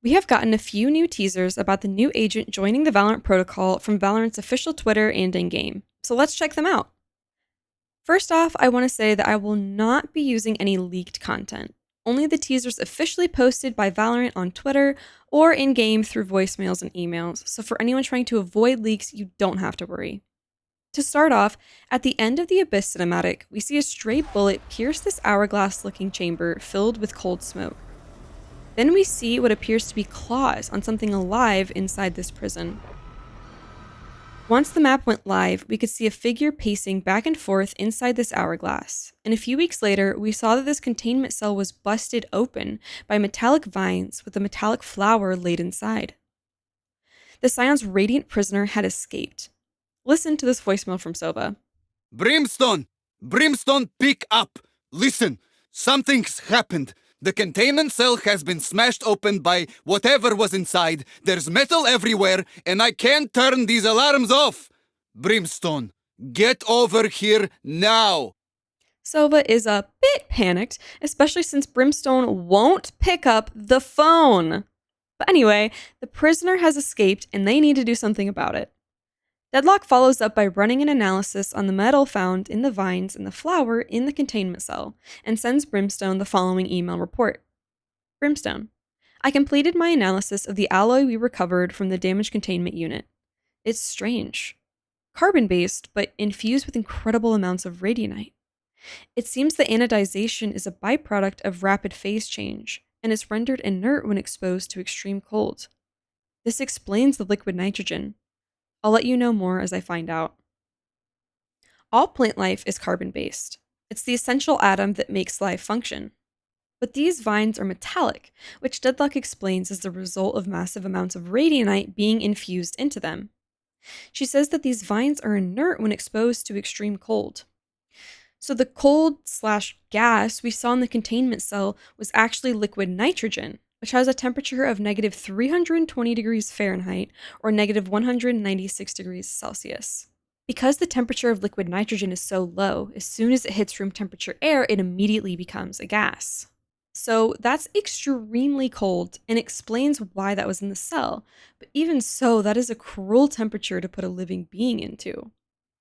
We have gotten a few new teasers about the new agent joining the Valorant protocol from Valorant's official Twitter and in-game, so let's check them out. First off, I want to say that I will not be using any leaked content, only the teasers officially posted by Valorant on Twitter or in-game through voicemails and emails, so for anyone trying to avoid leaks, you don't have to worry. To start off, at the end of the Abyss cinematic, we see a stray bullet pierce this hourglass-looking chamber filled with cold smoke. Then we see what appears to be claws on something alive inside this prison. Once the map went live, we could see a figure pacing back and forth inside this hourglass, and a few weeks later, we saw that this containment cell was busted open by metallic vines with a metallic flower laid inside. The Scion's radiant prisoner had escaped. Listen to this voicemail from Sova. Brimstone! Brimstone, pick up! Listen, something's happened. The containment cell has been smashed open by whatever was inside. There's metal everywhere, and I can't turn these alarms off. Brimstone, get over here now. Sova is a bit panicked, especially since Brimstone won't pick up the phone. But anyway, the prisoner has escaped, and they need to do something about it. Deadlock follows up by running an analysis on the metal found in the vines and the flower in the containment cell, and sends Brimstone the following email report. Brimstone, I completed my analysis of the alloy we recovered from the damaged containment unit. It's strange. Carbon-based, but infused with incredible amounts of Radianite. It seems that anodization is a byproduct of rapid phase change, and is rendered inert when exposed to extreme cold. This explains the liquid nitrogen. I'll let you know more as I find out. All plant life is carbon-based. It's the essential atom that makes life function. But these vines are metallic, which Deadlock explains is the result of massive amounts of Radianite being infused into them. She says that these vines are inert when exposed to extreme cold. So the cold/gas we saw in the containment cell was actually liquid nitrogen, which has a temperature of negative 320 degrees Fahrenheit or negative 196 degrees Celsius. Because the temperature of liquid nitrogen is so low, as soon as it hits room temperature air, it immediately becomes a gas. So that's extremely cold and explains why that was in the cell, but even so, that is a cruel temperature to put a living being into.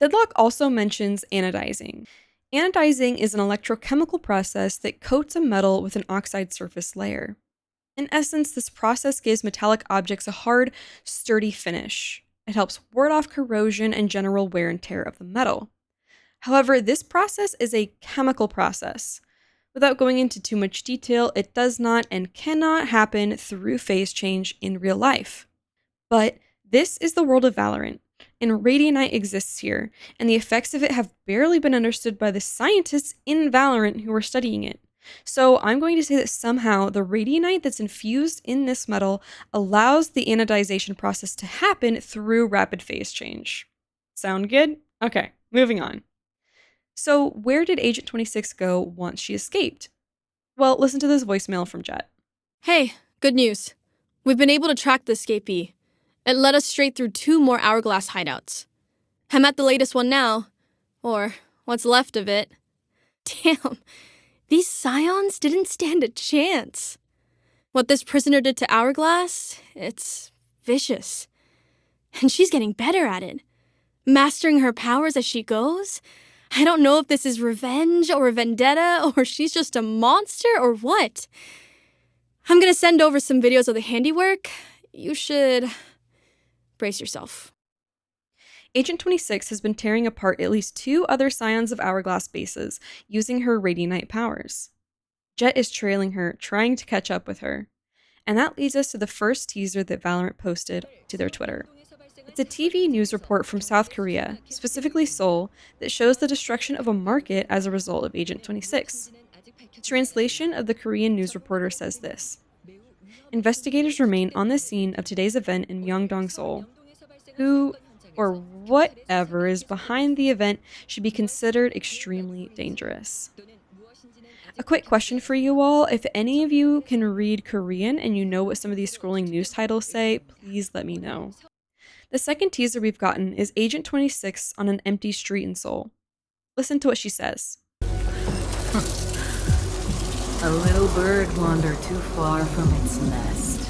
Deadlock also mentions anodizing. Anodizing is an electrochemical process that coats a metal with an oxide surface layer. In essence, this process gives metallic objects a hard, sturdy finish. It helps ward off corrosion and general wear and tear of the metal. However, this process is a chemical process. Without going into too much detail, it does not and cannot happen through phase change in real life. But this is the world of Valorant, and Radianite exists here, and the effects of it have barely been understood by the scientists in Valorant who are studying it. So I'm going to say that somehow the Radianite that's infused in this metal allows the anodization process to happen through rapid phase change. Sound good? Okay, moving on. So where did Agent 26 go once she escaped? Well, listen to this voicemail from Jet. Hey, good news. We've been able to track the escapee. It led us straight through 2 more hourglass hideouts. I'm at the latest one now. Or what's left of it. Damn. These Scions didn't stand a chance. What this prisoner did to Hourglass, it's vicious. And she's getting better at it. Mastering her powers as she goes. I don't know if this is revenge or a vendetta or she's just a monster or what. I'm gonna send over some videos of the handiwork. You should brace yourself. Agent 26 has been tearing apart at least 2 other Scions of Hourglass bases using her Radianite powers. Jet is trailing her, trying to catch up with her. And that leads us to the first teaser that Valorant posted to their Twitter. It's a TV news report from South Korea, specifically Seoul, that shows the destruction of a market as a result of Agent 26. The translation of the Korean news reporter says this: investigators remain on the scene of today's event in Myeongdong, Seoul. Who or whatever is behind the event should be considered extremely dangerous. A quick question for you all: if any of you can read Korean and you know what some of these scrolling news titles say, please let me know. The second teaser we've gotten is Agent 26 on an empty street in Seoul. Listen to what she says. A little bird wandered too far from its nest.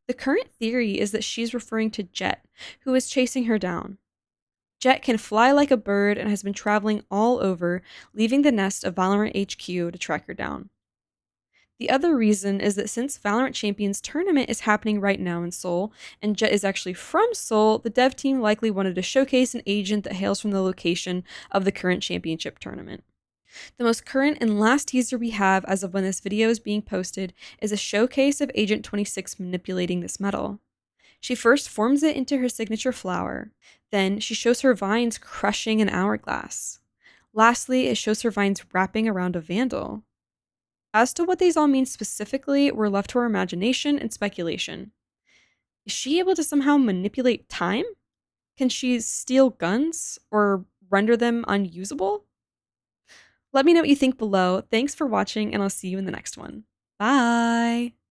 The current theory is that she's referring to Jet, who is chasing her down. Jet can fly like a bird and has been traveling all over, leaving the nest of Valorant HQ to track her down. The other reason is that since Valorant Champions Tournament is happening right now in Seoul, and Jet is actually from Seoul, the dev team likely wanted to showcase an agent that hails from the location of the current championship tournament. The most current and last teaser we have as of when this video is being posted is a showcase of Agent 26 manipulating this metal. She first forms it into her signature flower. Then she shows her vines crushing an hourglass. Lastly, it shows her vines wrapping around a vandal. As to what these all mean specifically, we're left to our imagination and speculation. Is she able to somehow manipulate time? Can she steal guns or render them unusable? Let me know what you think below. Thanks for watching, and I'll see you in the next one. Bye!